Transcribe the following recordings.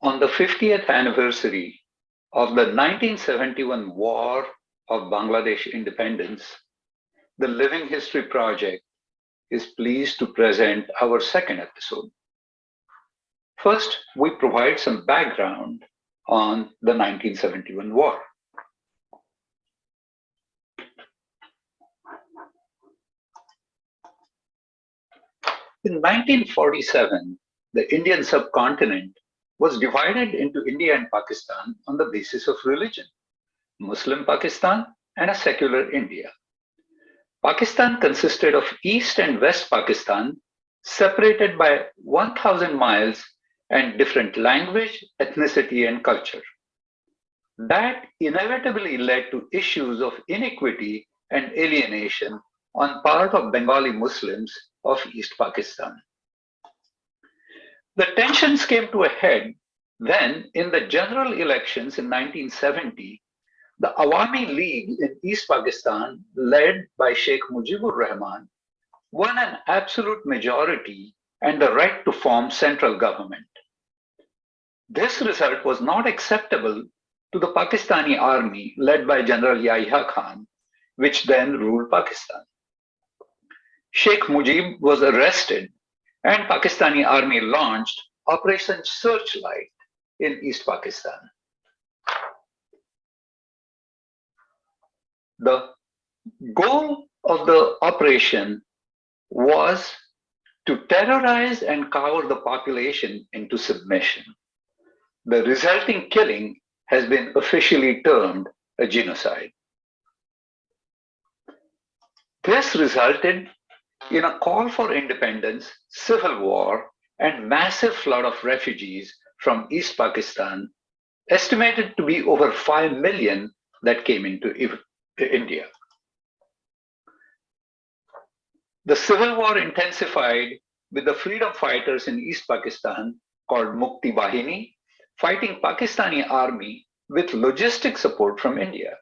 On the 50th anniversary of the 1971 War of Bangladesh Independence, the Living History Project is pleased to present our second episode. First, we provide some background on the 1971 war. In 1947, the Indian subcontinent was divided into India and Pakistan on the basis of religion, Muslim Pakistan and a secular India. Pakistan consisted of East and West Pakistan, separated by 1,000 miles and different language, ethnicity, and culture. That inevitably led to issues of inequity and alienation on part of Bengali Muslims of East Pakistan. The tensions came to a head when, in the general elections in 1970, the Awami League in East Pakistan, led by Sheikh Mujibur Rahman, won an absolute majority and the right to form central government. This result was not acceptable to the Pakistani army led by General Yahya Khan, which then ruled Pakistan. Sheikh Mujib was arrested and Pakistani army launched Operation Searchlight in East Pakistan. The goal of the operation was to terrorize and cower the population into submission. The resulting killing has been officially termed a genocide. This resulted in a call for independence, civil war, and massive flood of refugees from East Pakistan, estimated to be over 5 million that came into India. The civil war intensified with the freedom fighters in East Pakistan called Mukti Bahini fighting Pakistani army with logistic support from India.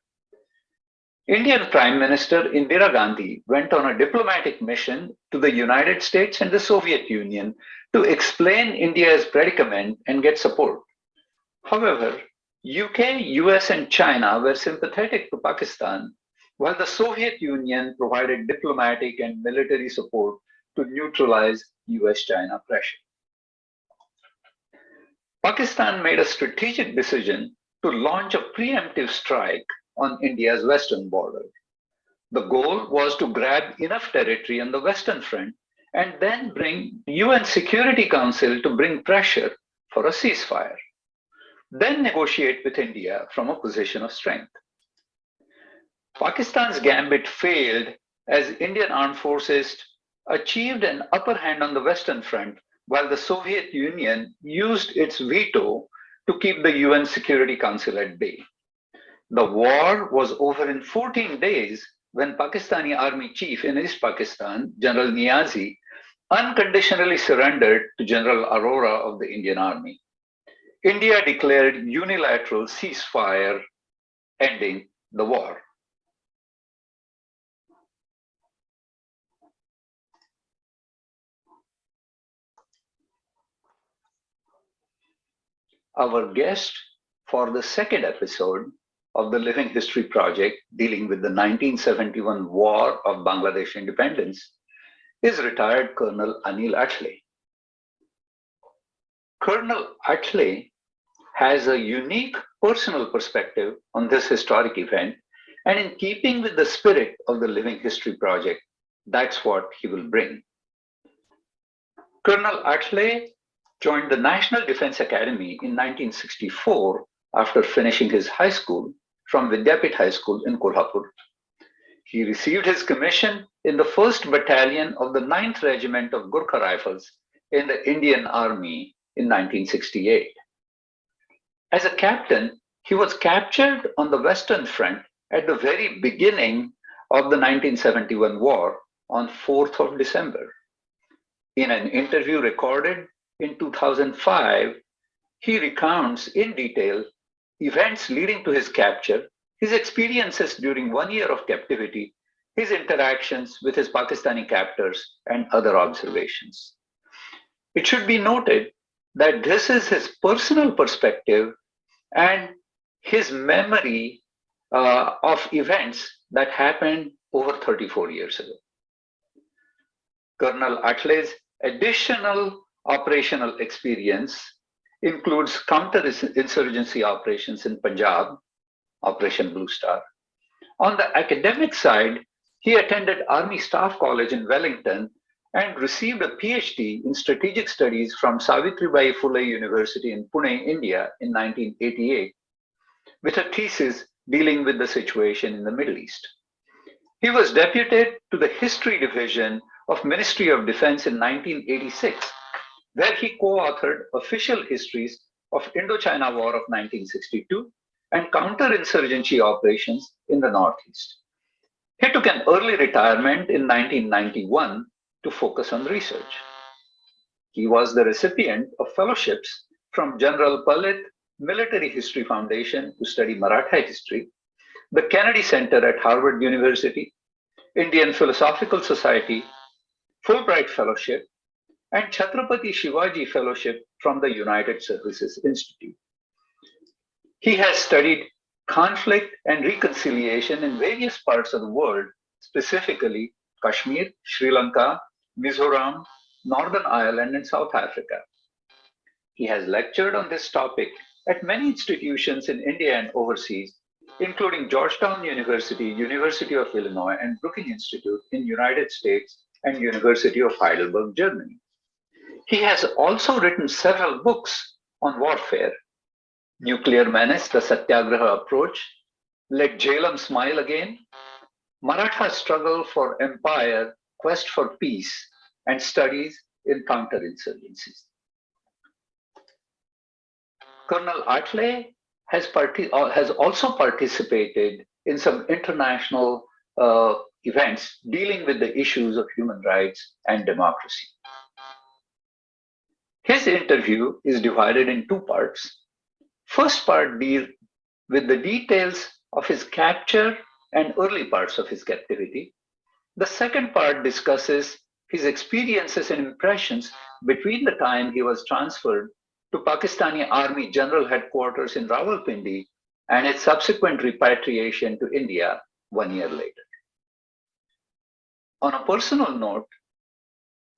Indian Prime Minister Indira Gandhi went on a diplomatic mission to the United States and the Soviet Union to explain India's predicament and get support. However, UK, US, and China were sympathetic to Pakistan, while the Soviet Union provided diplomatic and military support to neutralize US-China pressure. Pakistan made a strategic decision to launch a preemptive strike on India's western border. The goal was to grab enough territory on the western front and then bring UN Security Council to bring pressure for a ceasefire, then negotiate with India from a position of strength. Pakistan's gambit failed as Indian armed forces achieved an upper hand on the western front, while the Soviet Union used its veto to keep the UN Security Council at bay. The war was over in 14 days when Pakistani army chief in East Pakistan, General Niazi, unconditionally surrendered to General Arora of the Indian Army. India declared unilateral ceasefire, ending the war. Our guest for the second episode of the Living History Project dealing with the 1971 War of Bangladesh Independence is retired Colonel Anil Atle. Colonel Atle has a unique personal perspective on this historic event, and in keeping with the spirit of the Living History Project, that's what he will bring. Colonel Atle joined the National Defense Academy in 1964 after finishing his high school from Vidyapit High School in Kolhapur. He received his commission in the 1st Battalion of the 9th Regiment of Gurkha Rifles in the Indian Army in 1968. As a captain, he was captured on the Western Front at the very beginning of the 1971 war on 4th of December. In an interview recorded in 2005, he recounts in detail events leading to his capture, his experiences during 1 year of captivity, his interactions with his Pakistani captors, and other observations. It should be noted that this is his personal perspective and his memory of events that happened over 34 years ago. Colonel Atlay's additional operational experience includes counter-insurgency operations in Punjab, Operation Blue Star. On the academic side, he attended Army Staff College in Wellington and received a PhD in strategic studies from Savitribai Phule University in Pune, India in 1988, with a thesis dealing with the situation in the Middle East. He was deputed to the History Division of Ministry of Defense in 1986, where he co-authored official histories of Indochina War of 1962 and counterinsurgency operations in the Northeast. He took an early retirement in 1991 to focus on research. He was the recipient of fellowships from General Palit Military History Foundation to study Maratha history, the Kennedy Center at Harvard University, Indian Philosophical Society, Fulbright Fellowship, and Chhatrapati Shivaji Fellowship from the United Services Institute. He has studied conflict and reconciliation in various parts of the world, specifically Kashmir, Sri Lanka, Mizoram, Northern Ireland, and South Africa. He has lectured on this topic at many institutions in India and overseas, including Georgetown University, University of Illinois, and Brookings Institute in United States and University of Heidelberg, Germany. He has also written several books on warfare: Nuclear Menace, The Satyagraha Approach, Let Jhelum Smile Again, Maratha Struggle for Empire, Quest for Peace, and Studies in Counterinsurgencies. Colonel Atlay has also participated in some international events dealing with the issues of human rights and democracy. His interview is divided in two parts. First part deals with the details of his capture and early parts of his captivity. The second part discusses his experiences and impressions between the time he was transferred to Pakistani Army General Headquarters in Rawalpindi and its subsequent repatriation to India 1 year later. On a personal note,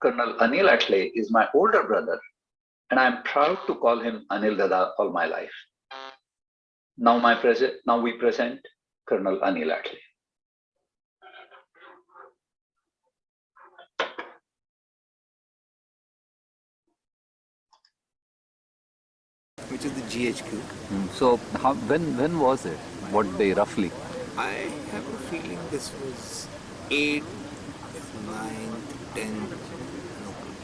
Colonel Anil Atlay is my older brother, and I'm proud to call him Anil Dada all my life. Now we present Colonel Anil Atlay. Which is the GHQ. So when was it? What day roughly? I have a feeling this was 8th, 9th, 10th, no clue.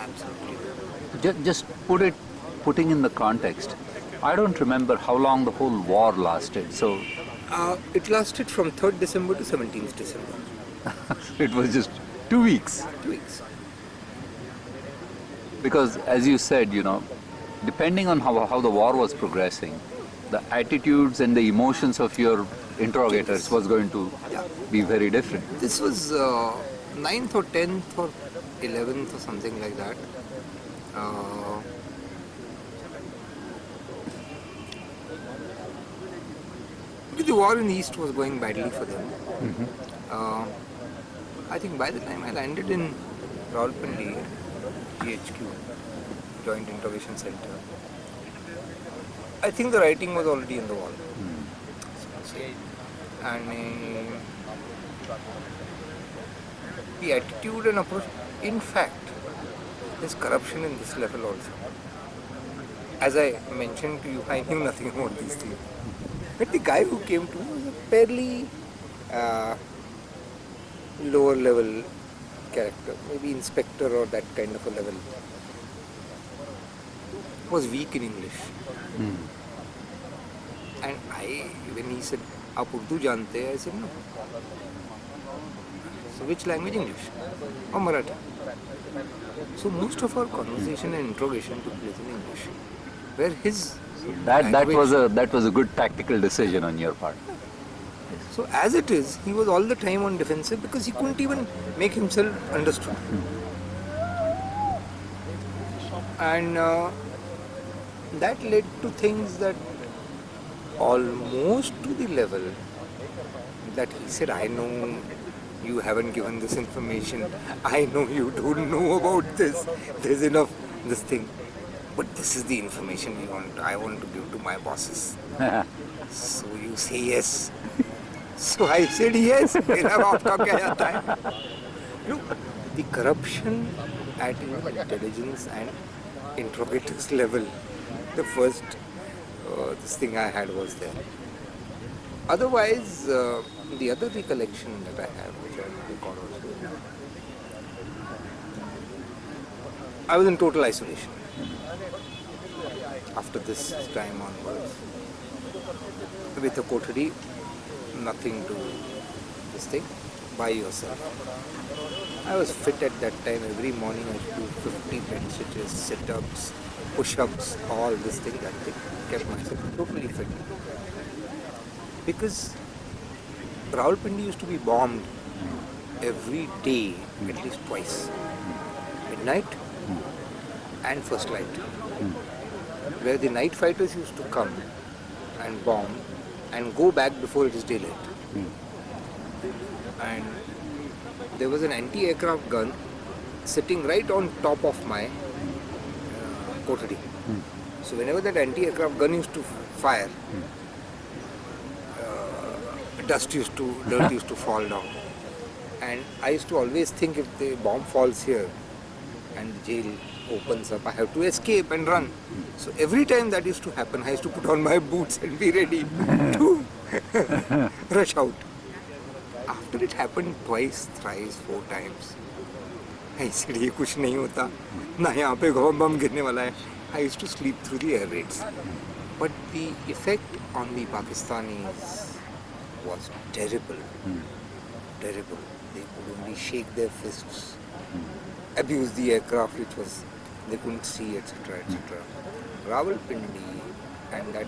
Absolutely. Just putting in the context. I don't remember how long the whole war lasted. So it lasted from 3rd December to 17th December. it was just 2 weeks. 2 weeks. Because as you said, depending on how the war was progressing, the attitudes and the emotions of your interrogators was going to be very different. This was 9th or 10th or 11th or something like that. The war in the East was going badly for them. I think by the time I landed in Rawalpindi, GHQ, Joint Intervention Center, I think the writing was already in the wall. And the attitude and approach, in fact, there's corruption in this level also. As I mentioned to you, I knew nothing about these things. But the guy who came to me was a fairly lower level character, maybe inspector or that kind of a level. Was weak in English. And when he said, "Aap Urdu jante hai?" I said, "No." So which language? English or Marathi? So most of our conversation and interrogation took place in English. Where his that was a good tactical decision on your part. So as it is, he was all the time on defensive because he couldn't even make himself understood. And that led to things that almost to the level that he said, I know you haven't given this information. I know you don't know about this. There's enough this thing. But this is the information I want to give to my bosses. So you say yes. So I said yes. मेरा बाप का क्या जाता है? Look, the corruption at intelligence and interrogators level, the first this thing I had was there. Otherwise, the other recollection that I have, which I record also, I was in total isolation after this time onwards. With a coterie, nothing to this thing, by yourself. I was fit at that time. Every morning I used to do 50 benches, sit-ups, push-ups, all this thing, that thing. Kept myself totally fit. Because Rawalpindi used to be bombed every day, at least twice. Midnight and first light. Where the night fighters used to come and bomb and go back before it is daylight. And there was an anti-aircraft gun sitting right on top of my coterie. So whenever that anti-aircraft gun used to fire, dirt used to fall down. And I used to always think, if the bomb falls here and the jail opens up, I have to escape and run. So every time that used to happen, I used to put on my boots and be ready to rush out. After it happened twice, thrice, 4 times, I said, ये कुछ नहीं होता, ना यहाँ पे बम गिरने वाला है. I used to sleep through the air raids. But the effect on the Pakistanis was terrible. Terrible. They could only shake their fists, abuse the aircraft which was they couldn't see, etc., etc. Rawalpindi, and that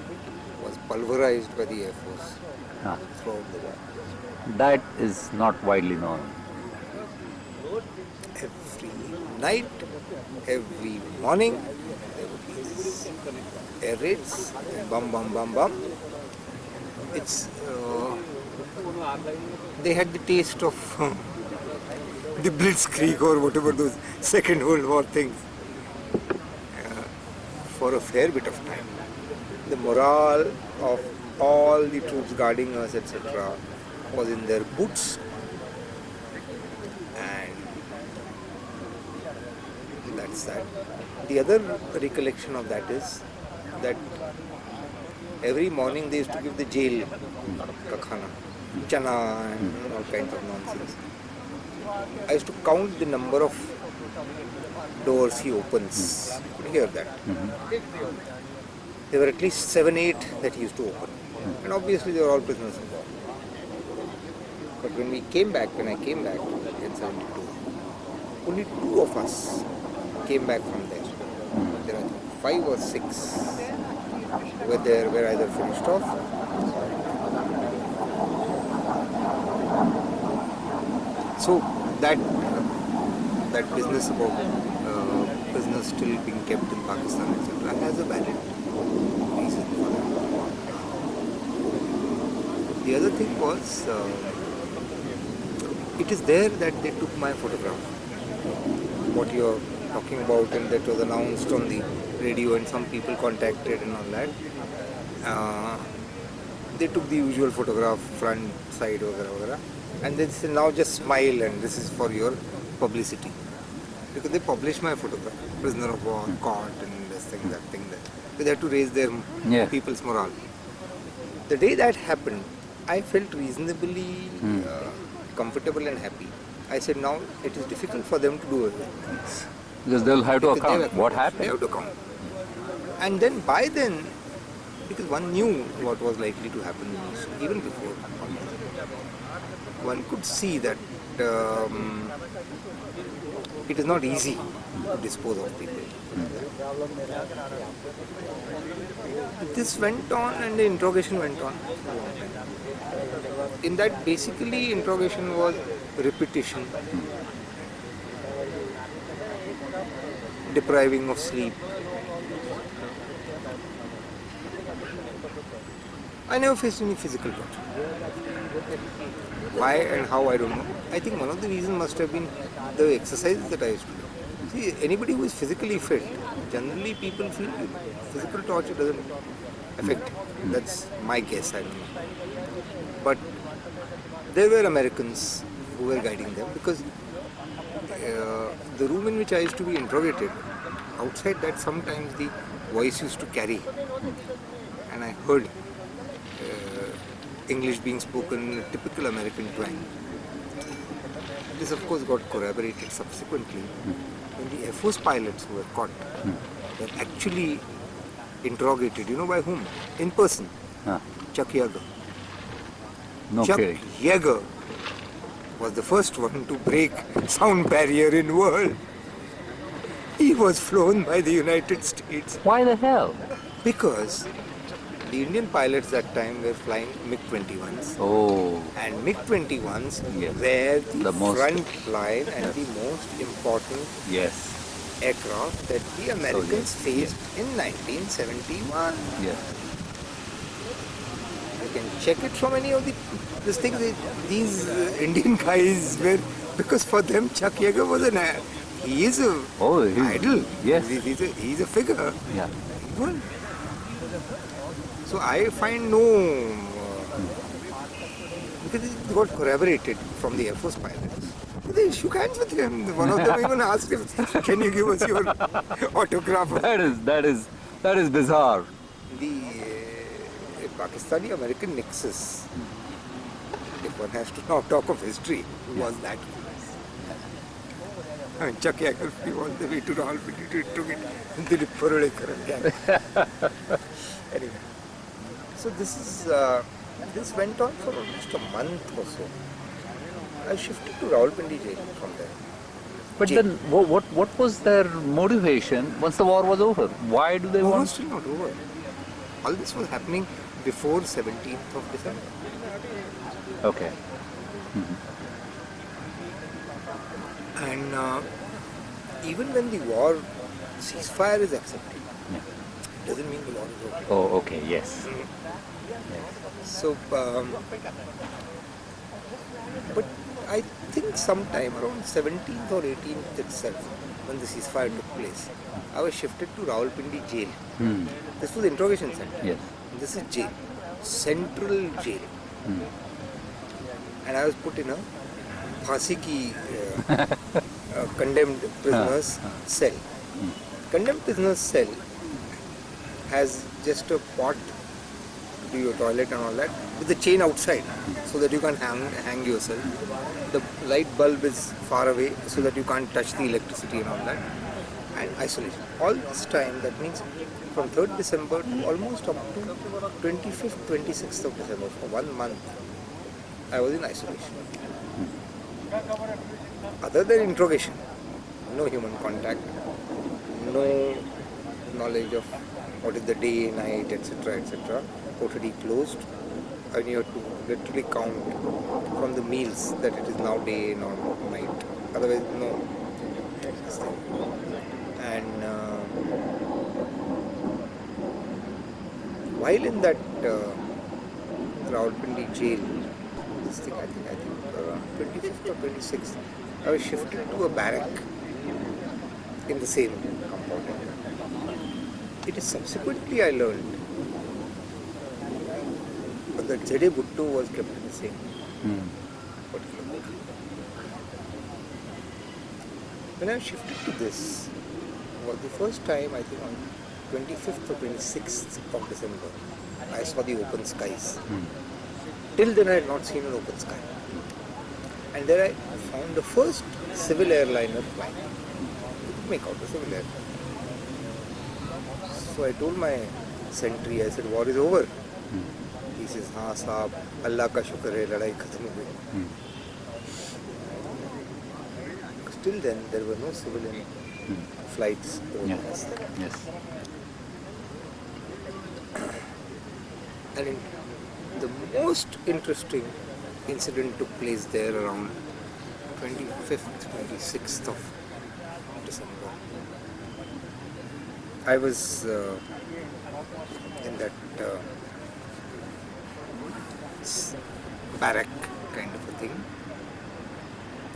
was pulverized by the Air Force throughout the war. That is not widely known. Every night, every morning, there would be this air raids, bum, bum, bum, bum. It's they had the taste of the Blitzkrieg or whatever those Second World War things for a fair bit of time. The morale of all the troops guarding us, etc., was in their boots, and that's that. The other recollection of that is that every morning they used to give the jail ka khana, chana and all kinds of nonsense. I used to count the number of doors he opens. You could hear that. There were at least 7, 8 that he used to open. And obviously they were all prisoners of war. But when I came back in 72, only 2 of us came back from there. There are 5 or 6 were either finished off. So that business about prisoners still being kept in Pakistan, etc., has a valid reason for that. The other thing was, it is there that they took my photograph. What you are talking about, and that was announced on the radio, and some people contacted and all that. They took the usual photograph, front, side, whatever, and they said, now just smile and this is for your publicity. Because they published my photograph, prisoner of war, caught, and this thing, that thing, that. They had to raise their people's morale. The day that happened, I felt reasonably comfortable and happy. I said, now it is difficult for them to do everything. Because they'll have to account what happened. They have to account. And then by then, because one knew what was likely to happen, even before, one could see that it is not easy to dispose of people. This went on and the interrogation went on. In that, basically, interrogation was repetition. depriving of sleep. I never faced any physical torture. Why and how, I don't know. I think one of the reasons must have been the exercises that I used to do. See, anybody who is physically fit, generally people feel physical torture doesn't affect. That's my guess, I don't know. But there were Americans who were guiding them, because the room in which I used to be interrogated, outside that sometimes the voice used to carry, and I heard English being spoken in a typical American twang. This of course got corroborated subsequently when the Air Force pilots who were caught were actually interrogated. You know by whom? In person. Huh. Chuck Yeager. No Chuck kidding. Yeager was the first one to break sound barrier in world. He was flown by the United States Why the hell? because the Indian pilots that time were flying MiG-21s. Oh, And MiG-21s Yes. were The most- front line and the most important yes, aircraft that the Americans yes, faced in 1971. yes. You can check it from any of this thing. These Indian guys were, because for them Chuck Yeager was he is a Oh, he's- idol. yes. He's a figure. Yeah. Well, so I find no, because it got corroborated from the Air Force pilots. They shook hands with him. One of them even asked him, "Can you give us your autograph?" That is bizarre. The Pakistani-American nexus, if one has to now talk of history, was that. I mean, Chuck Yeager, he was the way to Rawalpindi to interrogate Dilip Parulekar and gang. Anyway, so this went on for almost a month or so. I shifted to Rawalpindi jail from there. But Jail. then, what was their motivation once the war was over? Why do they The war was want? still not over. All this was happening before 17th of December. Okay. And even when the war ceasefire is accepted, doesn't mean the war is over. Oh, okay. Yes. So, but I think sometime around 17th or 18th itself, when the ceasefire took place, I was shifted to Rawalpindi jail. This was interrogation center. Yes. This is jail, central jail. And I was put in a Phansi ki condemned prisoners cell. Condemned prisoners cell has just a pot to do your toilet and all that, with the chain outside so that you can hang yourself. The light bulb is far away so that you can't touch the electricity and all that. And isolation. All this time, that means from 3rd December to almost up to 25th, 26th of December, for 1 month, I was in isolation. Other than interrogation, no human contact, no knowledge of what is the day, night, etc., etc. Totally closed. And you have to literally count from the meals that it is now day, not night. Otherwise, no. This thing. And while in that Rawalpindi jail, this thing, I think around 25th or 26th, I was shifted to a barrack in the same compound. It is subsequently I learned that Jade Bhutto was kept in the same particular hotel. When I shifted to this, was the first time, I think on 25th or 26th of December, I saw the open skies. Till then I had not seen an open sky. And there I found the first civil airliner flying. I could make out the civil airliner. So I told my sentry, I said, war is over. He says, हाँ साहब, अल्लाह का शुक्र है, लड़ाई खत्म हो गई. Till then, there were no civilian flights over Yeah. us. Yes. And the most interesting incident took place there around 25th, 26th of December. I was in that barrack kind of a thing.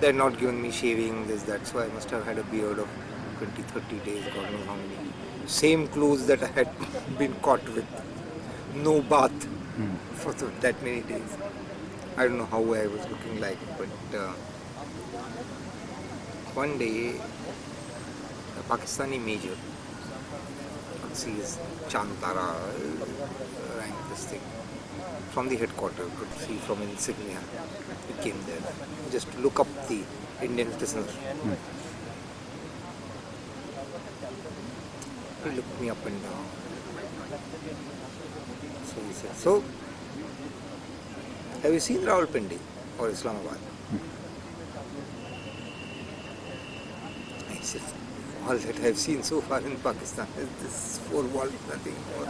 They had not given me shaving, this, that, so I must have had a beard of 20, 30 days, God knows how many. Same clothes that I had been caught with. No bath for that many days. I don't know how I was looking like, but one day, a Pakistani major, let's see his Chantara rank, this thing, from the headquarters, could see from insignia. He came there just to look up the Indian prisoners. He looked me up and down. So he said, so, have you seen Rawalpindi or Islamabad? I said, all that I have seen so far in Pakistan is this four walls, nothing more.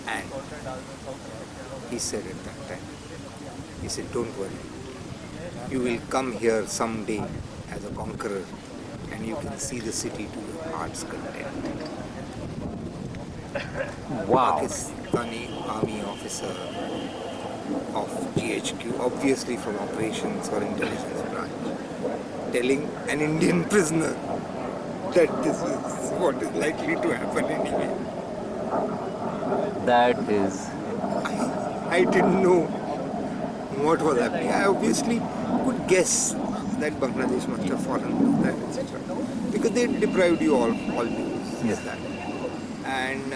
And he said at that time, he said, don't worry, you will come here someday as a conqueror and you can see the city to your heart's content. Wow. Pakistani army officer of GHQ, obviously from operations or intelligence branch, telling an Indian prisoner that this is what is likely to happen anyway. That is. I didn't know what was happening. I obviously could guess that Bangladesh must have fallen, that etc. Because they deprived you all news. Yes. That. And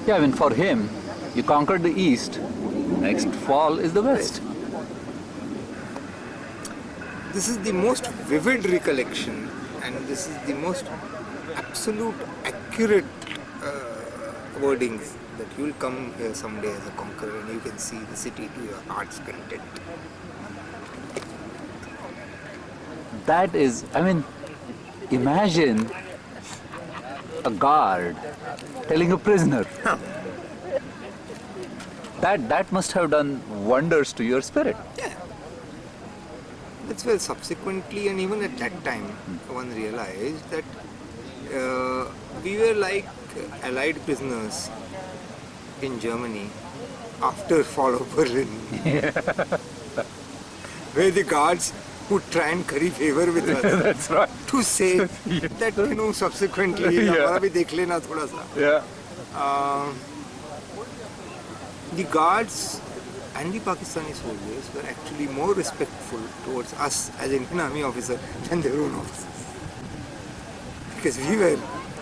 Yeah, I mean, for him, you conquered the East, next fall is the West. this is the most vivid recollection, and this is the most absolute accurate wordings that you will come here someday as a conqueror and you can see the city to your heart's content. That is, I mean, imagine a guard telling a prisoner. That must have done wonders to your spirit. Yeah. That's why subsequently and even at that time one realized that we were like Allied prisoners in Germany after fall of Berlin. Where the guards would try and curry favor with us. That's right. To say that, you know, subsequently, हमारा भी देख लेना थोड़ा सा. Yeah. The guards and the Pakistani soldiers were actually more respectful towards us as Indian Army officers than their own officers. Because we were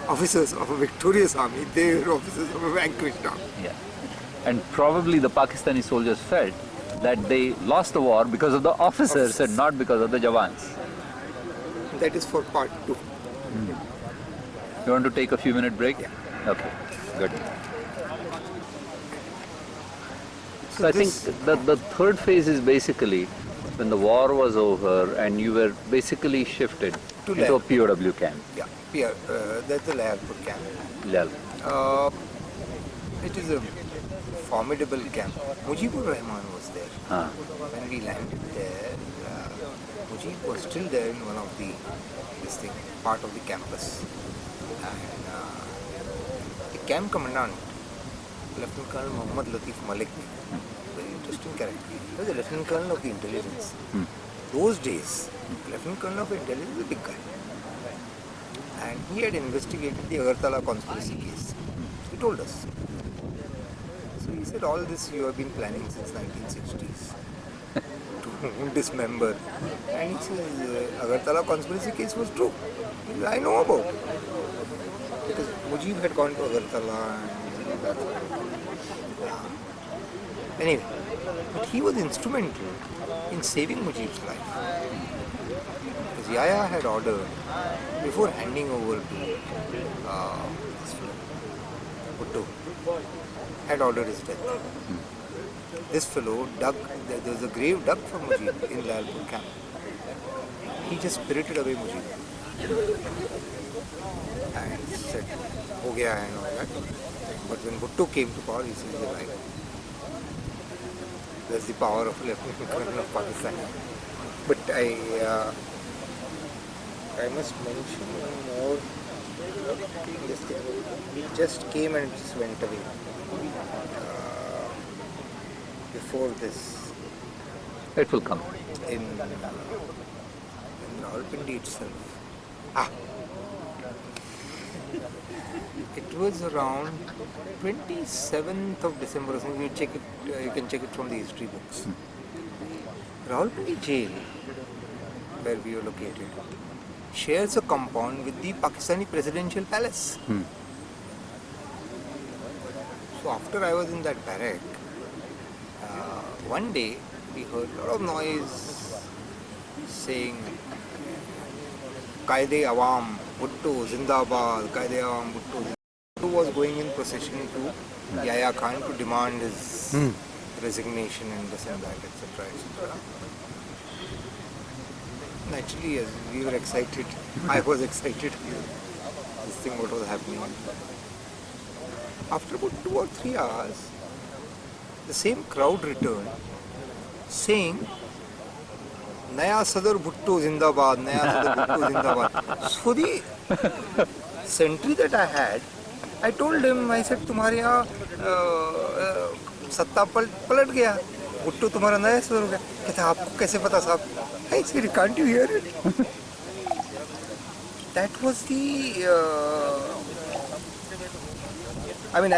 officers of a victorious army, they were officers of a vanquished army. Yeah. And probably the Pakistani soldiers felt that they lost the war because of the officers and not because of the Jawans. That is for part 2. You want to take a few minute break? Yeah. Okay, good. So I think the third phase is basically when the war was over and you were basically shifted To into a Leh. POW camp. Yeah, Pierre, that's the Layalpur camp. Lel. It is a formidable camp. Mujibur Rahman was there. When we landed there, Mujib was still there in one of the part of the campus. And the camp commandant, Lieutenant Colonel Muhammad Latif Malik, very interesting character. He was the Lieutenant Colonel of the intelligence. Those days, Lieutenant Colonel of intelligence was a big guy. And he had investigated the Agartala conspiracy case. He told us. So he said, all this you have been planning since 1960s to dismember. And he says, Agartala conspiracy case was true. He said, I know about it. Because Mujib had gone to Agartala and that. Anyway, but he was instrumental in saving Mujib's life. Because Yahya had ordered, before handing over to Bhutto, had ordered his death. This fellow dug, there was a grave dug for Mujib in Layalpur camp. He just spirited away Mujib. And said, ho gaya hai and all that. But when Bhutto came to power, he said, he's alive. That's the power of Lieutenant Colonel of Pakistan. But I must mention one more this thing. It just came and just went away. Before this, It will come. in Rawalpindi itself. It was around 27th of December or something. You check it. You can check it from the history books. Rawalpindi jail, where we were located, shares a compound with the Pakistani presidential palace. So after I was in that barrack, one day we heard a lot of noise saying Qaide Awam, Bhutto, Zindabad, Qaide Awam, Bhutto. Bhutto was going in procession to Yahya Khan to demand his resignation and this and that, etc. etc. Naturally, yes, we were excited. I was excited. This thing, what was happening. After about 2 or 3 hours, the same crowd returned, saying, Naya Sadar Bhutto Zindabad, Naya Sadar Bhutto Zindabad. So the sentry that I had, I told him, I said, तुम्हारे यहाँ सत्ता पलट गया, भुट्टो तुम्हारा नया सदर हो गया. कहता आपको कैसे पता साहब? I said, can't you hear it? That was the. I mean,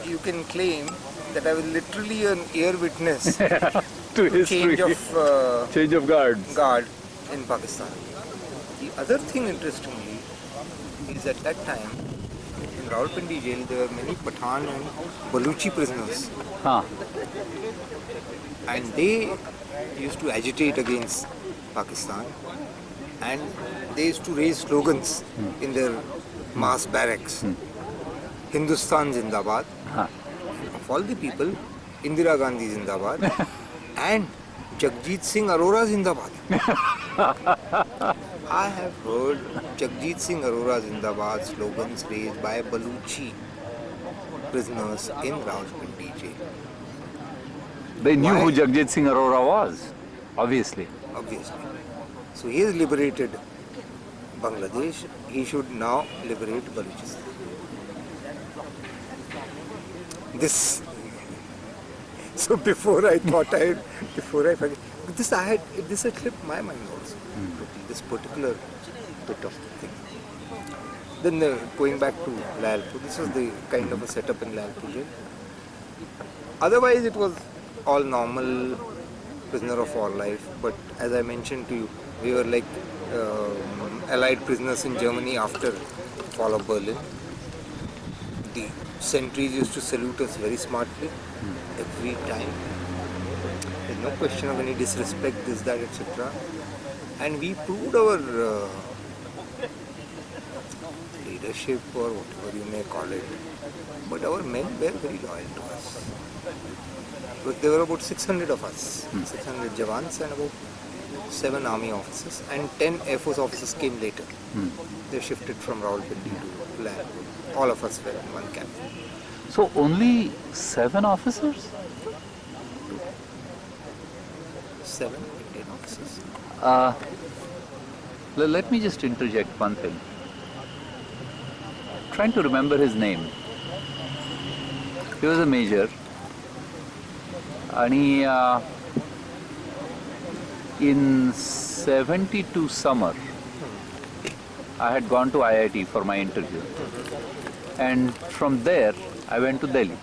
you can claim that I was literally an ear witness To history. change of guards. guard in Pakistan. The other thing, interestingly, is at that time in Rawalpindi jail there were many Pathan and Baluchi prisoners, Huh. and they used to agitate against Pakistan, and they used to raise slogans in their mass barracks. Hindustan Zindabad. Huh. Of all the people, Indira Gandhi Zindabad and Jagjit Singh Arora Zindabad. I have heard Jagjit Singh Arora Zindabad slogans raised by Baluchi prisoners in Rawalpindi jail. They knew Why? who Jagjit Singh Arora was, obviously. Obviously. So he has liberated Bangladesh. He should now liberate Balochistan. This. So before I forget, this had slipped my mind also. This particular bit of the thing. Then going back to Lalpur, this was the kind of a setup in Lalpur jail. Otherwise, it was all normal, prisoner of war life. But as I mentioned to you, we were like Allied prisoners in Germany after fall of Berlin. The sentries used to salute us very smartly every time. There's no question of any disrespect, this, that, etc. And we proved our leadership or whatever you may call it. But our men were very loyal to us. But there were about 600 of us, 600 Jawans and about 7 army officers, and 10 Air Force officers came later. They shifted from Rawalpindi to Lalpur. All of us were in one camp. So only 7 officers? 7 Indian officers. Let me just interject one thing. Trying to remember his name. He was a major. And he, in 72 summer, I had gone to IIT for my interview. And from there, I went to Delhi.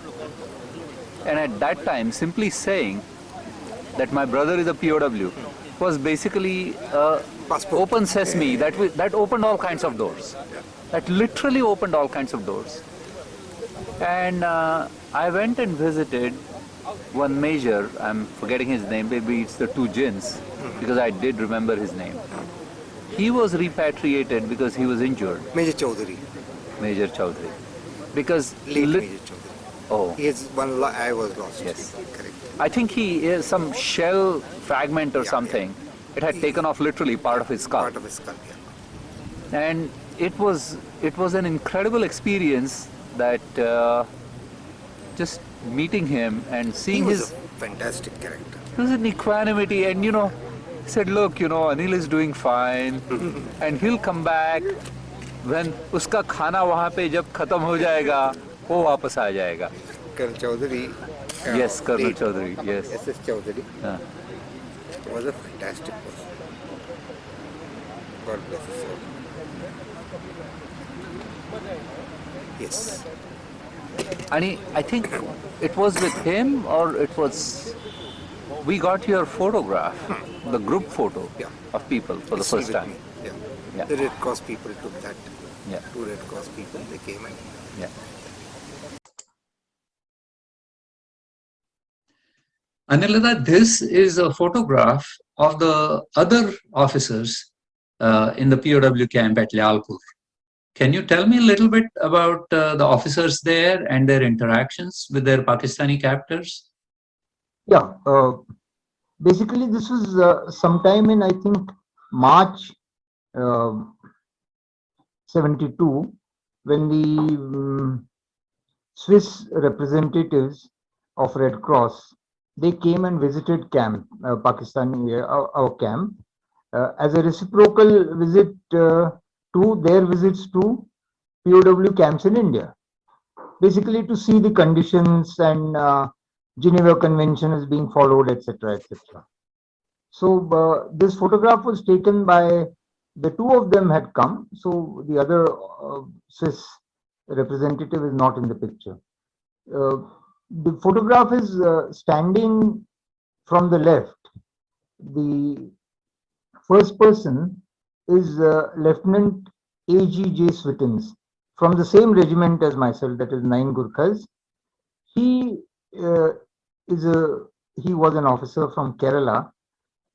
And at that time, simply saying that my brother is a POW was basically open sesame. That opened all kinds of doors. That literally opened all kinds of doors. And I went and visited one major, I'm forgetting his name, maybe it's the 2 Jins, because I did remember his name. He was repatriated because he was injured. Major Chaudhary. Major Chaudhary. Because Late Major Chaudhary. Oh, He has one I was lost. Yes. Correct. I think he is some shell fragment or something. It had taken off literally part of his skull. Part of his skull, yeah. And it was an incredible experience that just meeting him and He seeing was his a fantastic character. There was an equanimity, and he said, look, Anil is doing fine and he'll come back when उसका खाना वहाँ पे जब खत्म हो जाएगा वो वापस आ जाएगा. Colonel Chaudhary, Yes, Colonel late Chaudhary. Yes. SS Chaudhary, Uh, was a fantastic person. God bless his soul. Yes. and I think it was with him or it was. We got your photograph, the group photo Yeah. of people for the It's still first with time. me. Yeah. Yeah. The Red Cross people took that. Yeah. 2 Red Cross people, they came and Yeah. Anilada, this is a photograph of the other officers in the POW camp at Lyalpur. Can you tell me a little bit about the officers there and their interactions with their Pakistani captors? Yeah, basically this was sometime in, I think, March uh, 72, when the Swiss representatives of Red Cross, they came and visited camp, Pakistani, our camp, as a reciprocal visit to their visits to POW camps in India, basically to see the conditions and Geneva Convention is being followed, etc., etc. So this photograph was taken by the two of them had come. So the other Swiss representative is not in the picture. The photograph is standing from the left. The first person is Lieutenant A.G.J. Swittens from the same regiment as myself, that is 9 Gurkhas. He uh, he was an officer from Kerala,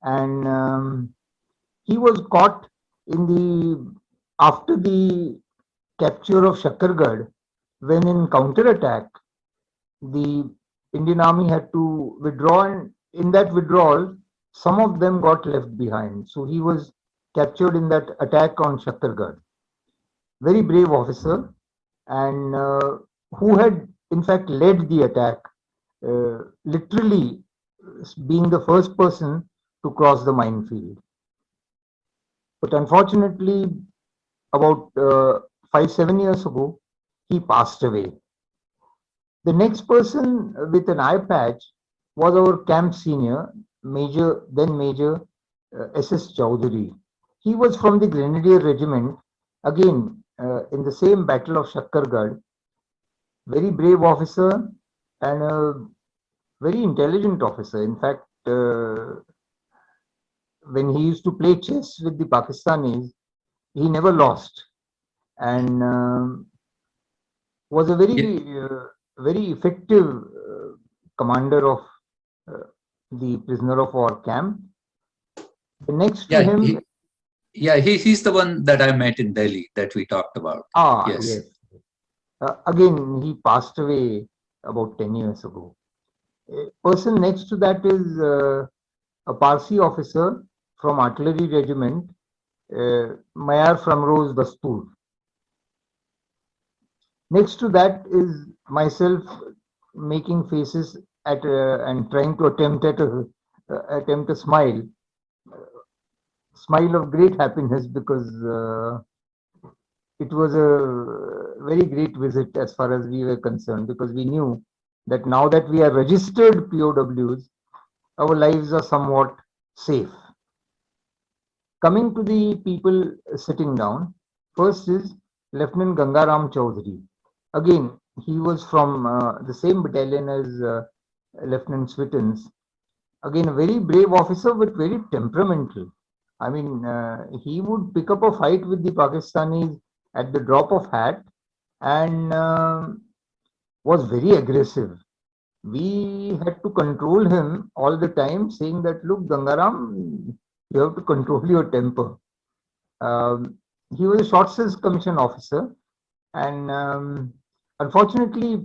and he was caught in the after the capture of Shakkargarh, when in counterattack the Indian army had to withdraw, and in that withdrawal some of them got left behind. So he was captured in that attack on Shakkargarh. Very brave officer, and who had in fact led the attack, literally being the first person to cross the minefield. But unfortunately, about 5-7 years ago, he passed away. The next person with an eye patch was our camp senior, Major SS Chowdhury. He was from the Grenadier Regiment, again in the same Battle of Shakkargarh. Very brave officer and a very intelligent officer. In fact, when he used to play chess with the Pakistanis, he never lost, and was a very effective commander of uh, the prisoner of war camp. The next to Yeah, him, he's the one that I met in Delhi that we talked about. Yes. yes. Again, he passed away about 10 years ago. A person next to that is a Parsi officer from artillery regiment, Mayar Framroz Bastur. Next to that is myself making faces at and trying to attempt a smile of great happiness, because it was a very great visit as far as we were concerned, because we knew that now that we are registered POWs, our lives are somewhat safe. Coming to the people sitting down, first is Lieutenant Gangaram Chaudhary. Again, he was from the same battalion as Lieutenant Swittens. Again, a very brave officer, but very temperamental. I mean, he would pick up a fight with the Pakistanis at the drop of hat, and was very aggressive. We had to control him all the time, saying that, look, Gangaram, you have to control your temper. He was a short service commission officer, and unfortunately,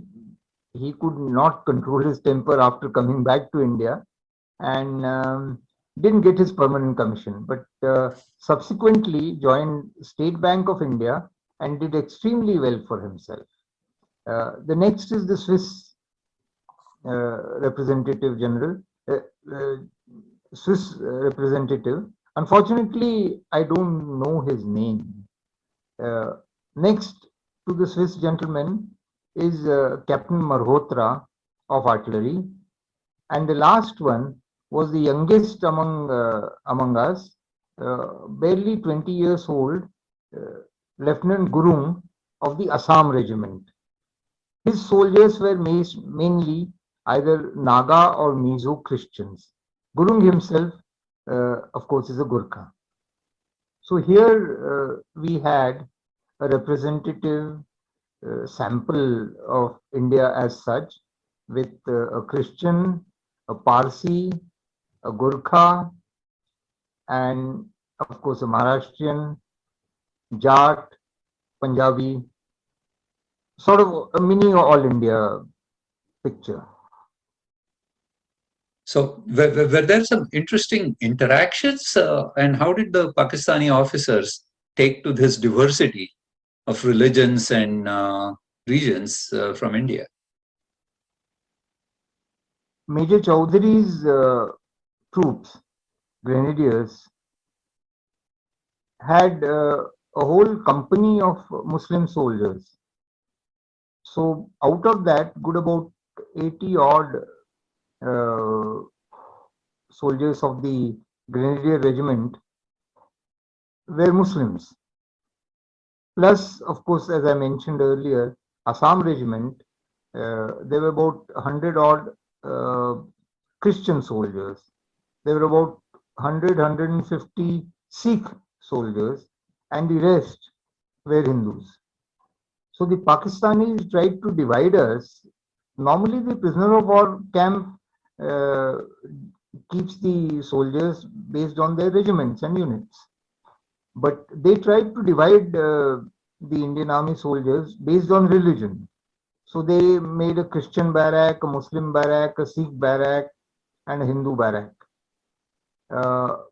he could not control his temper after coming back to India, and didn't get his permanent commission, but subsequently joined State Bank of India and did extremely well for himself. The next is the Swiss representative general, Swiss representative. Unfortunately, I don't know his name. Next to the Swiss gentleman is Captain Marhotra of artillery, and the last one was the youngest among us, barely 20 years old, uh, Lieutenant Gurung of the Assam regiment. His soldiers were mainly either Naga or Mizo Christians. Gurung himself, of course, is a Gurkha. So here we had a representative sample of India as such, with a Christian, a Parsi, a Gurkha, and of course a Maharashtrian, Jat, Punjabi, sort of a mini all India picture. So were there some interesting interactions, and how did the Pakistani officers take to this diversity of religions and regions from India? Major Chowdhury's troops, grenadiers, had a whole company of Muslim soldiers. So out of that, good about 80 odd uh, soldiers of the Grenadier Regiment were Muslims. Plus, of course, as I mentioned earlier, Assam Regiment, there were about 100 odd Christian soldiers. There were about 150 Sikh soldiers, and the rest were Hindus. So the Pakistanis tried to divide us. Normally, the prisoner of war camp uh, keeps the soldiers based on their regiments and units. But they tried to divide the Indian Army soldiers based on religion. So they made a Christian barrack, a Muslim barrack, a Sikh barrack, and a Hindu barrack.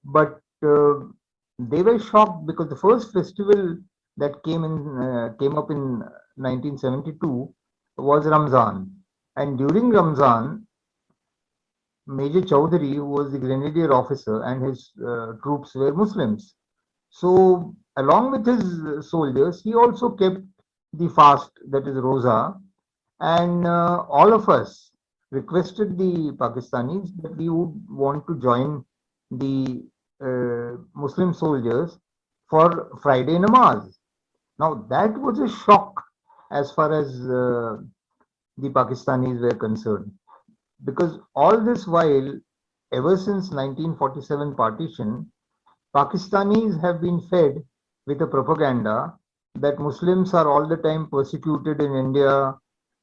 But they were shocked because the first festival that came up in 1972 was Ramzan, and during Ramzan, Major Chowdhury, who was the grenadier officer, and his troops were Muslims. So, along with his soldiers, he also kept the fast, that is Rosa, and all of us requested the Pakistanis that we would want to join the Muslim soldiers for Friday namaz. Now, that was a shock as far as the Pakistanis were concerned, because all this while, ever since 1947 partition, Pakistanis have been fed with a propaganda that Muslims are all the time persecuted in India,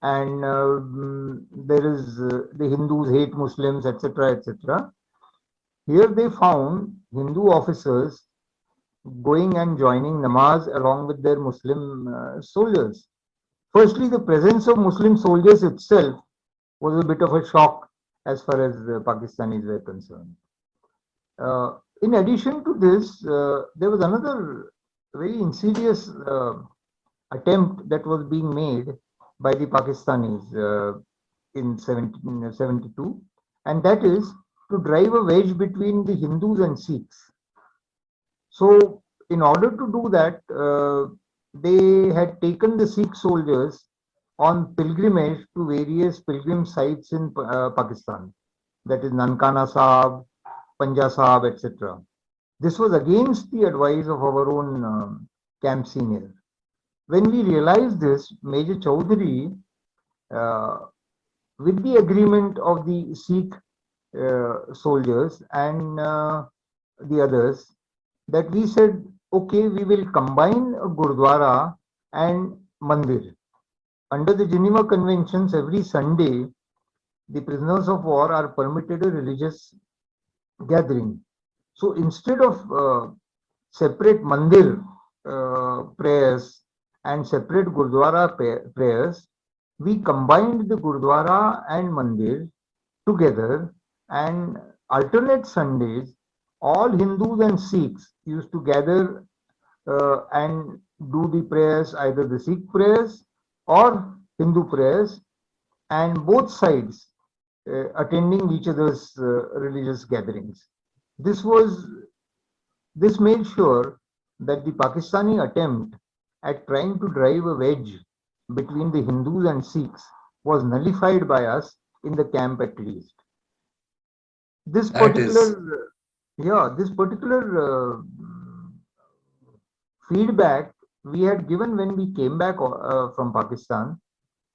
and there is the Hindus hate Muslims, etc., etc. Here they found Hindu officers going and joining namaz along with their Muslim soldiers. Firstly, the presence of Muslim soldiers itself was a bit of a shock as far as the Pakistanis were concerned. In addition to this, there was another very insidious attempt that was being made by the Pakistanis in 1772, and that is to drive a wedge between the Hindus and Sikhs. So, in order to do that, they had taken the Sikh soldiers on pilgrimage to various pilgrim sites in Pakistan, that is Nankana Sahib, Panja Sahib, etc. This was against the advice of our own camp senior. When we realized this, Major Chowdhury, with the agreement of the Sikh soldiers and the others, that we said, okay, we will combine a Gurdwara and Mandir. Under the Geneva Conventions, every Sunday, the prisoners of war are permitted a religious gathering. So instead of separate Mandir prayers and separate Gurdwara prayers, we combined the Gurdwara and Mandir together, and alternate Sundays, all Hindus and Sikhs used to gather and do the prayers, either the Sikh prayers or Hindu prayers, and both sides attending each other's religious gatherings. This made sure that the Pakistani attempt at trying to drive a wedge between the Hindus and Sikhs was nullified by us in the camp at least. This That is, particular, this particular feedback we had given when we came back from Pakistan,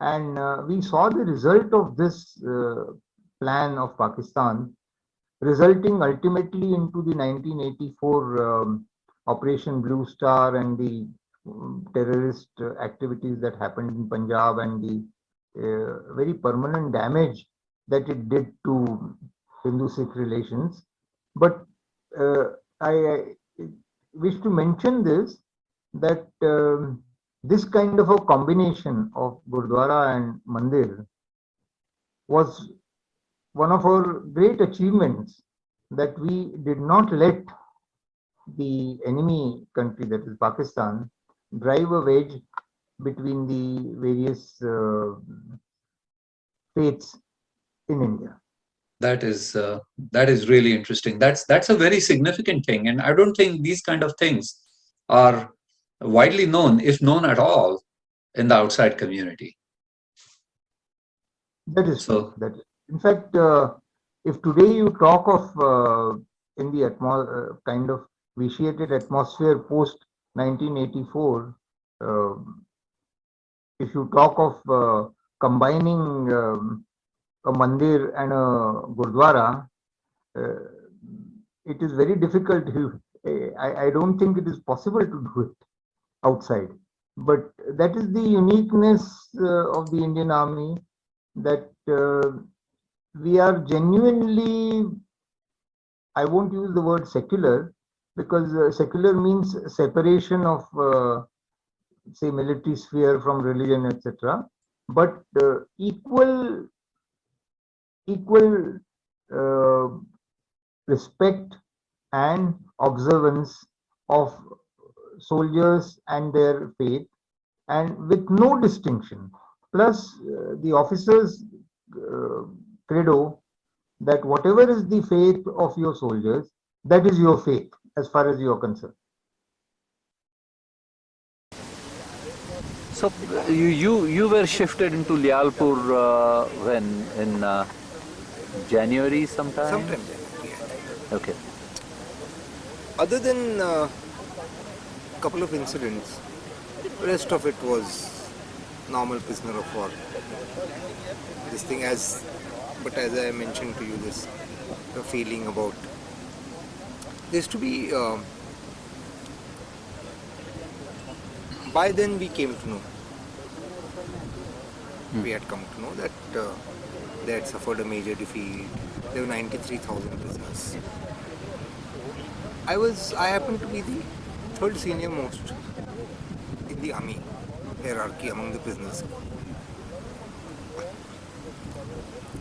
and we saw the result of this plan of Pakistan, resulting ultimately into the 1984 Operation Blue Star and the terrorist activities that happened in Punjab and the very permanent damage that it did to Hindu-Sikh relations. But I wish to mention this, that this kind of a combination of Gurdwara and Mandir was one of our great achievements, that we did not let the enemy country, that is Pakistan, drive a wedge between the various faiths in India. that is really interesting. That's a very significant thing, and I don't think these kind of things are widely known, if known at all, in the outside community. That is So, true. In fact, if today you talk of in the kind of vitiated atmosphere post 1984, if you talk of combining a mandir and a gurdwara, it is very difficult. I don't think it is possible to do it outside. But that is the uniqueness of the Indian Army, that we are genuinely, I won't use the word secular, because secular means separation of, say, military sphere from religion, etc. But equal respect and observance of soldiers and their faith, and with no distinction. Plus, the officers' credo that whatever is the faith of your soldiers, that is your faith as far as you are concerned. So you were shifted into Lialpur when in January sometime? Sometime then, yeah. Okay. Other than a couple of incidents, rest of it was normal prisoner of war. This thing but as I mentioned to you, this feeling about, there used to be, by then we came to know, we had come to know that they had suffered a major defeat. There were 93,000 prisoners. I happened to be the third senior most in the army hierarchy among the prisoners.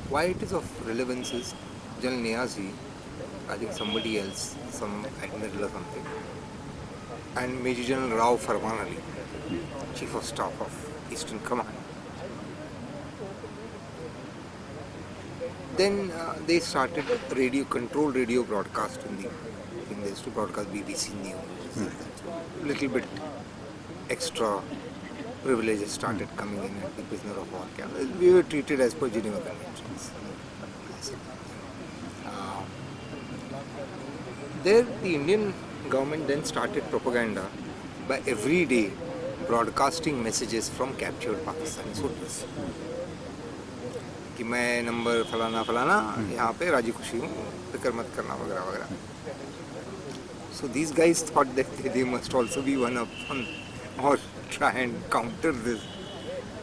Why it is of relevance is General Niazi, I think somebody else, some admiral or something, and Major General Rao Farman Ali, Chief of Staff of Eastern Command. Then they started controlled radio broadcast in the, I think they used to broadcast BBC News. Little bit extra privileges started coming in at the prisoner of war camp. We were treated as per Geneva Conventions. There, the Indian government then started propaganda by every day broadcasting messages from captured Pakistani soldiers. कि मैं number फलाना फलाना यहाँ पे राजी खुशी हूँ, फिक्र मत करना वगैरह वगैरह. So these guys thought that they must also be one up on, or try and counter this.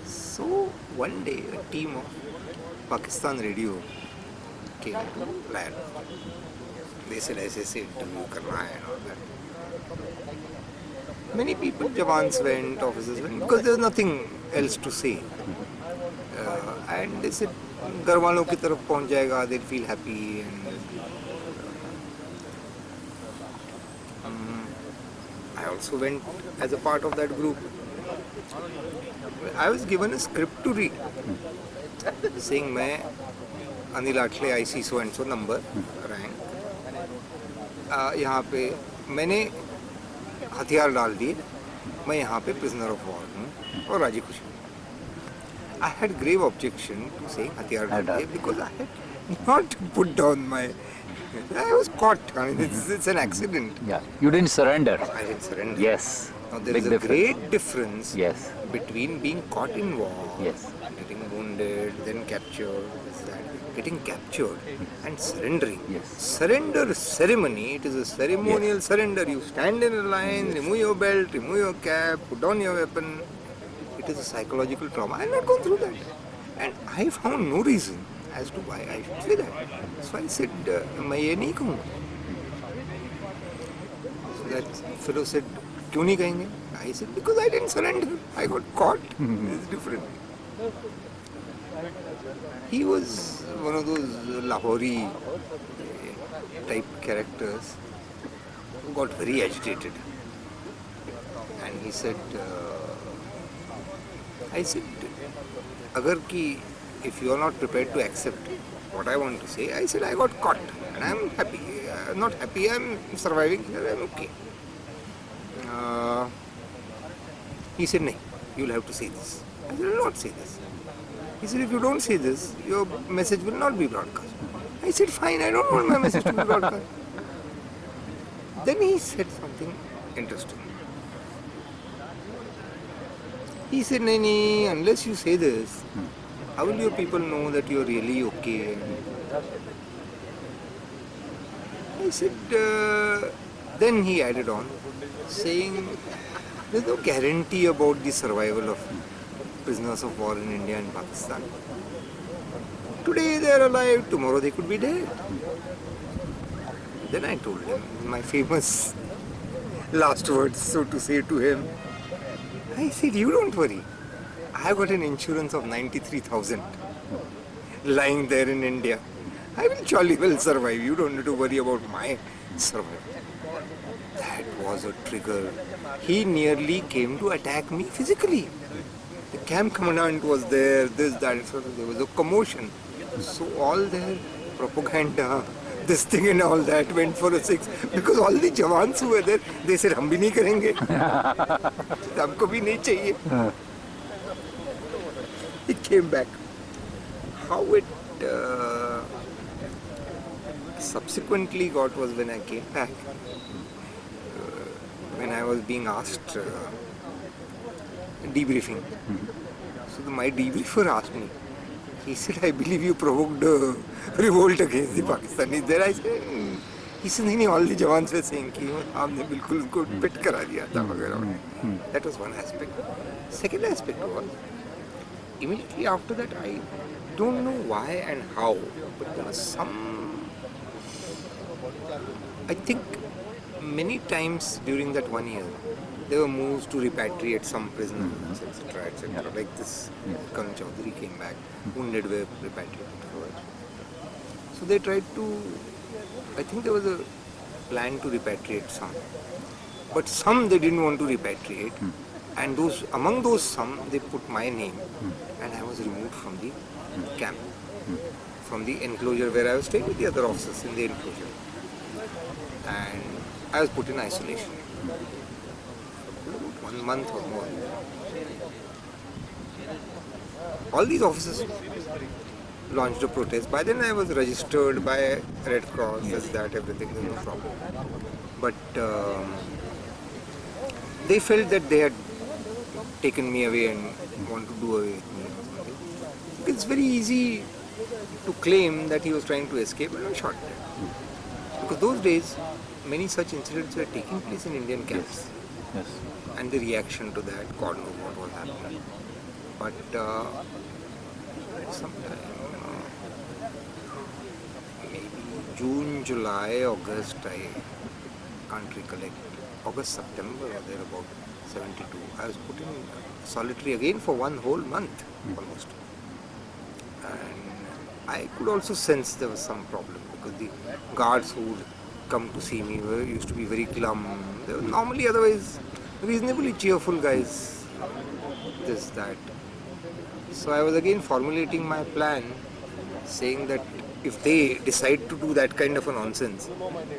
So one day a team of Pakistan radio came to plan. They said ऐसे interview करना है and all that. Many people, Jawans went, officers went, because there was nothing else to say. And they said, घर वालों की तरफ पहुंच जाएगा, they'll feel happy. And I also went as a part of that group. I was given a script to read, saying मैं अनिल आठले IC so and so number rank. यहाँ पे मैंने हथियार डाल दिए मैं यहाँ पे prisoner of war हूँ और राजी खुशी हूँ. I had grave objection to saying हथियार डाल दिए because I had not put down my. I was caught. I mean, it's an accident. Yeah. You didn't surrender. I didn't surrender. Yes. Now there Big is a difference. great difference Yes. between being caught in war, Yes. getting wounded, then captured, this, that, getting captured, and surrendering. Yes. Surrender ceremony, it is a ceremonial surrender. You stand in a line, remove your belt, remove your cap, put down your weapon. It is a psychological trauma. I have not gone through that. And I found no reason as to why I should say that. So I said, मैं ये नहीं कहूँगा. So that fellow said, क्यों नहीं कहेंगे? I said, because I didn't surrender. I got caught. It's different. He was one of those Lahori type characters who got very agitated. And he said, I said, agar ki, if you are not prepared to accept what I want to say, I said, I got caught and I am happy. Not happy, I am surviving here, I am okay. He said, no, you will have to say this. I said, I will not say this. He said, if you don't say this, your message will not be broadcast. I said, fine, I don't want my message to be broadcast. Then he said something interesting. He said, no, unless you say this, how will your people know that you are really okay? I said, then he added on, saying, there's no guarantee about the survival of prisoners of war in India and Pakistan. Today they are alive, tomorrow they could be dead. Then I told him my famous last words, so to say, to him. I said, you don't worry. I got an insurance of 93,000 lying there in India. I will jolly well survive. You don't need to worry about my survival. That was a trigger. He nearly came to attack me physically. The camp commandant was there, this, that, so there was a commotion. So all their propaganda, this thing and all that went for a six. Because all the jawans who were there, they said, हम भी नहीं करेंगे. हमको भी नहीं चाहिए. He came back. How it subsequently got was when I came back. When I was being asked debriefing. So my debriefer asked me, he said, I believe you provoked revolt against the Pakistanis. There I said, he said, नहीं, all the jawans were saying कि आपने बिल्कुल उनको पिट करा दिया था वगैरह. That was one aspect. Second aspect was, immediately after that, I don't know why and how, but there was some, I think many times during that 1 year, there were moves to repatriate some prisoners, etc., etc. Like this, Colonel Chaudhary came back, wounded were repatriated first. So they tried to, I think there was a plan to repatriate some. But some they didn't want to repatriate. And those among those some, they put my name. And I was removed from the camp, from the enclosure where I was staying with the other officers in the enclosure. And I was put in isolation. 1 month or more. All these officers launched a protest. By then I was registered by Red Cross, this, that, everything, there's no problem. But they felt that they had taken me away and want to do away with me or something. It's very easy to claim that he was trying to escape and I shot him. Because those days, many such incidents were taking place in Indian camps. Yes. And the reaction to that, God knows what was happening. But sometime, maybe June, July, August, I can't recollect. August, September or thereabout, 72. I was put in solitary again for 1 whole month, almost. And I could also sense there was some problem because the guards who would come to see me used to be very glum. They were normally otherwise reasonably cheerful guys, this, that. So I was again formulating my plan, saying that if they decide to do that kind of a nonsense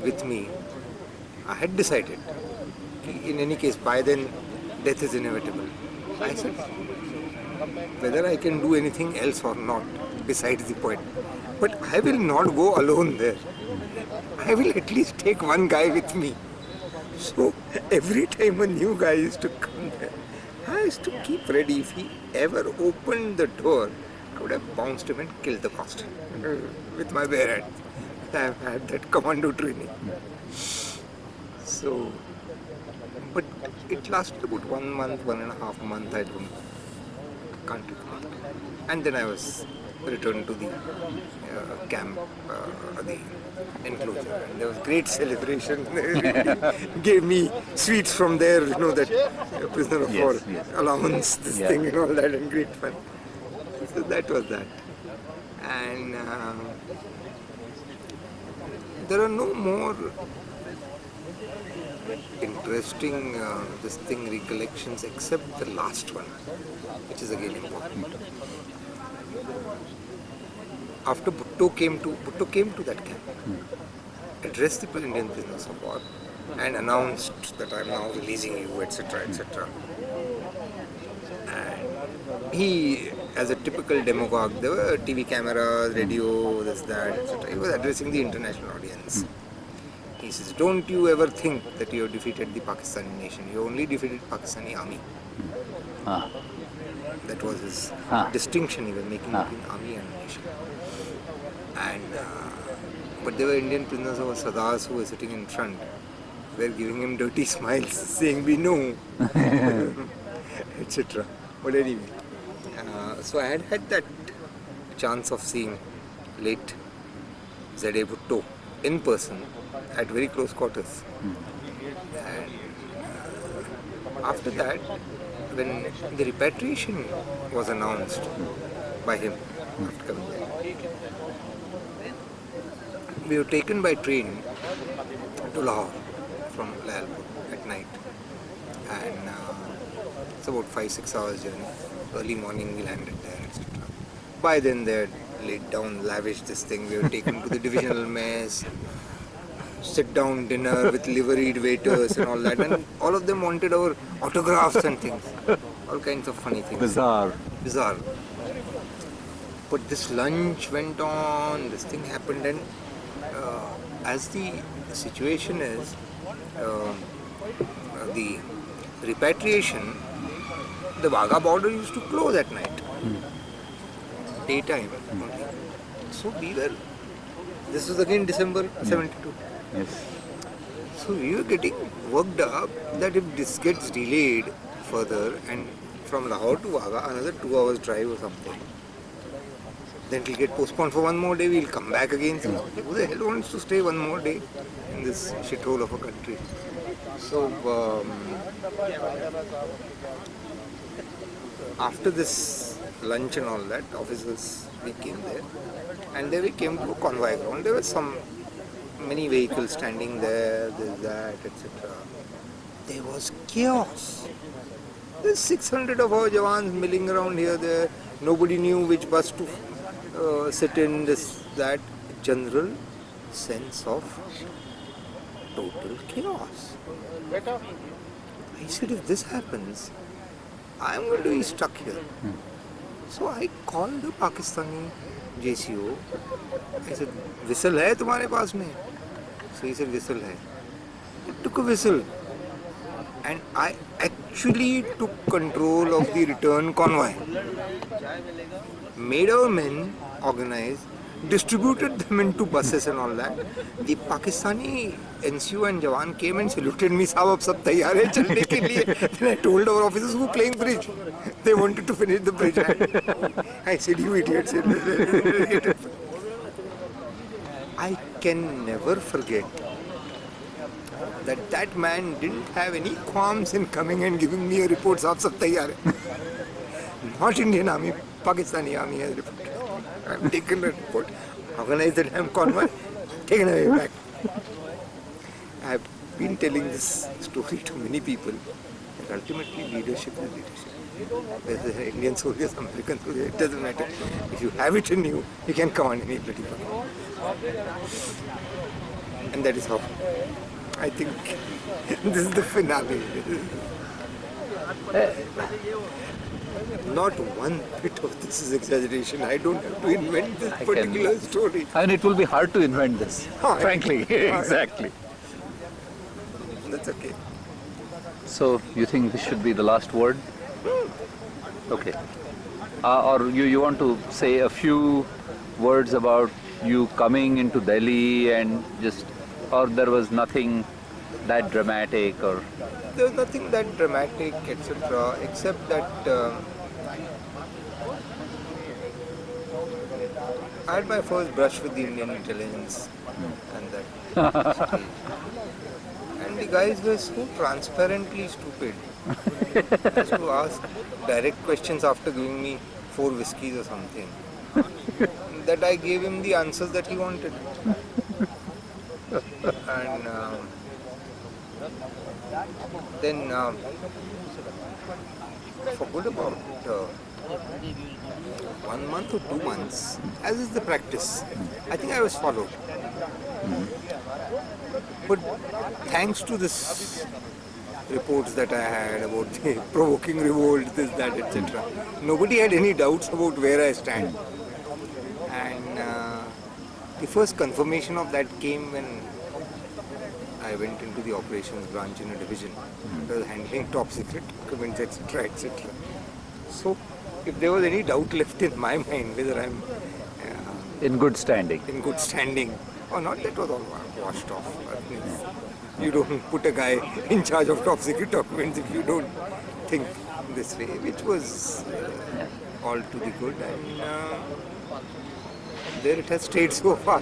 with me, I had decided, in any case, by then death is inevitable. I said, whether I can do anything else or not, besides the point. But I will not go alone there. I will at least take one guy with me. So every time a new guy used to come there, I used to keep ready. If he ever opened the door, I would have bounced him and killed the bastard with my bare hand. I have had that commando training. So, but it lasted about 1 month, 1.5 months, can't recall. And then I was returned to the camp, the enclosure, and there was great celebration. They gave me sweets from there, that prisoner of war allowance, this thing and all that, and great fun. So that was that. And there are no more interesting recollections except the last one, which is again important. After Bhutto came to that camp, addressed the Indian prisoners of war, and announced that I am now releasing you, etc., etc. And he, as a typical demagogue, there were TV cameras, radio, this, that, etc. He was addressing the international audience. He says, don't you ever think that you have defeated the Pakistani nation. You only defeated Pakistani army. That was his distinction he was making between army and nation. And but there were Indian prisoners who were Sardars who were sitting in front. They were giving him dirty smiles, saying, we know, etc. But anyway, so I had that chance of seeing late Z.A. Bhutto in person at very close quarters. And after that, when the repatriation was announced by him after coming there, we were taken by train to Lahore from Lalpur at night, and it's about 5-6 hours journey. Early morning we landed there, etc. By then they had laid down, lavished this thing. We were taken to the divisional mess, sit down dinner with liveried waiters and all that, and all of them wanted our autographs and things, all kinds of funny things. Bizarre. But this lunch went on, this thing happened, and as the situation is, the repatriation, the Wagah border used to close at night, daytime only. So this was again December 72. Yes. So we were getting worked up that if this gets delayed further and from Lahore to Wagah, another 2 hours drive or something, then it will get postponed for one more day, we'll come back again. So who the hell wants to stay one more day in this shithole of a country? So after this lunch and all that, officers, we came there, and then we came to a convoy ground. There were many vehicles standing there, this, that, etc. There was chaos. There's 600 of our Jawans milling around here, there. Nobody knew which bus to sit in, this, that. General sense of total chaos. I said, if this happens, I'm going to be stuck here. So I called the Pakistani JCO. I said, whistle hai tumhare paas mein? So he said, whistle hai. I took a whistle and I actually took control of the return convoy. Made our men organize, distributed them into buses and all that. The Pakistani NCO and Jawan came and saluted me, "Sahab, ab sab taiyar hai chalne ke liye." Then I told our officers who were playing bridge, they wanted to finish the bridge. I said, you idiots. I can never forget that man didn't have any qualms in coming and giving me a report, "Sahab, sab taiyar hai." Not Indian Army, Pakistani Army has reported. I've taken a report, organized the damn convoy, taken away back. I've been telling this story to many people, that ultimately leadership is leadership. Whether Indian soldiers, American soldiers, it doesn't matter. If you have it in you, you can command any bloody country. And that is how I think this is the finale. Not one bit of this is exaggeration. I don't have to invent this particular story. And it will be hard to invent this, frankly. Exactly. That's okay. So you think this should be the last word? Okay. Or you want to say a few words about you coming into Delhi and just, or there was nothing that dramatic, or There was nothing that dramatic, etc., except that I had my first brush with the Indian intelligence and that. And the guys were so transparently stupid as to ask direct questions after giving me 4 whiskeys or something. That I gave him the answers that he wanted. And then for good about 1 month or 2 months, as is the practice, I think I was followed. But thanks to this reports that I had about the provoking revolt, this, that, etc., nobody had any doubts about where I stand. And the first confirmation of that came when I went into the operations branch in a division. I was handling top secret documents, etc., etc. So, if there was any doubt left in my mind whether I'm in good standing? in good standing or not, that was all washed off. I mean, you don't put a guy in charge of top secret documents if you don't think this way, which was all to the good, and there it has stayed so far.